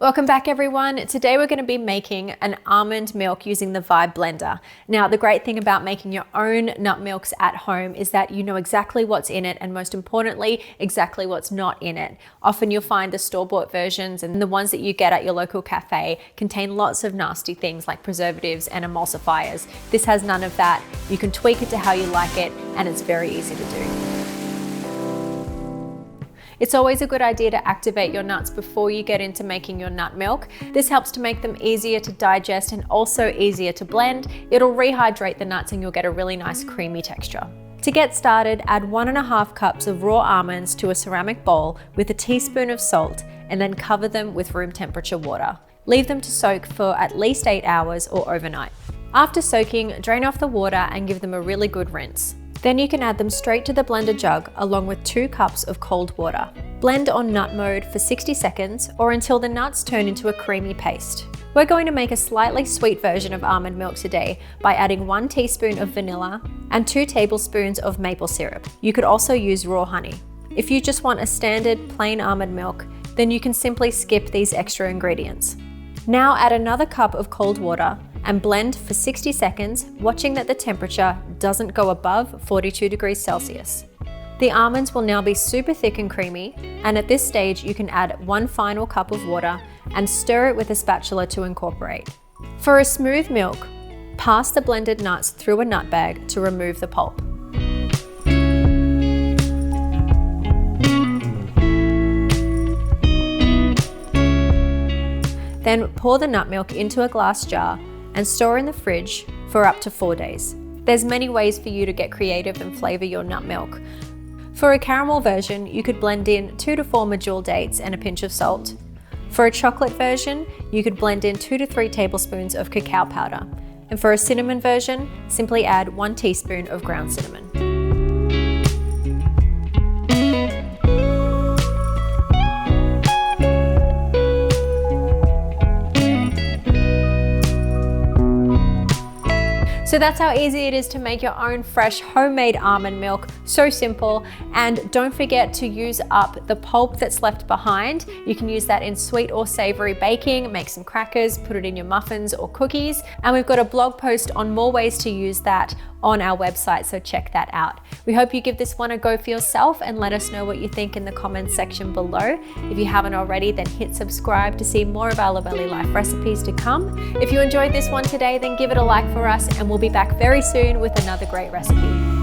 Welcome back everyone. Today we're going to be making an almond milk using the Vibe blender. Now the great thing about making your own nut milks at home is that you know exactly what's in it and most importantly, exactly what's not in it. Often you'll find the store-bought versions and the ones that you get at your local cafe contain lots of nasty things like preservatives and emulsifiers. This has none of that. You can tweak it to how you like it and it's very easy to do. It's always a good idea to activate your nuts before you get into making your nut milk. This helps to make them easier to digest and also easier to blend. It'll rehydrate the nuts and you'll get a really nice creamy texture. To get started, add 1.5 cups of raw almonds to a ceramic bowl with a teaspoon of salt and then cover them with room temperature water. Leave them to soak for at least 8 hours or overnight. After soaking, drain off the water and give them a really good rinse. Then you can add them straight to the blender jug along with 2 cups of cold water. Blend on nut mode for 60 seconds or until the nuts turn into a creamy paste. We're going to make a slightly sweet version of almond milk today by adding 1 teaspoon of vanilla and 2 tablespoons of maple syrup. You could also use raw honey. If you just want a standard plain almond milk, then you can simply skip these extra ingredients. Now add another cup of cold water and blend for 60 seconds, watching that the temperature doesn't go above 42 degrees Celsius. The almonds will now be super thick and creamy, and at this stage you can add 1 final cup of water and stir it with a spatula to incorporate. For a smooth milk, pass the blended nuts through a nut bag to remove the pulp. Then pour the nut milk into a glass jar and store in the fridge for up to 4 days. There's many ways for you to get creative and flavor your nut milk. For a caramel version, you could blend in 2 to 4 medjool dates and a pinch of salt. For a chocolate version, you could blend in 2 to 3 tablespoons of cacao powder. And for a cinnamon version, simply add 1 teaspoon of ground cinnamon. So that's how easy it is to make your own fresh homemade almond milk. So simple. And don't forget to use up the pulp that's left behind. You can use that in sweet or savory baking, make some crackers, put it in your muffins or cookies. And we've got a blog post on more ways to use that on our website, so check that out. We hope you give this one a go for yourself and let us know what you think in the comments section below. If you haven't already, then hit subscribe to see more of our Luvele Life recipes to come. If you enjoyed this one today, then give it a like for us and we'll be back very soon with another great recipe.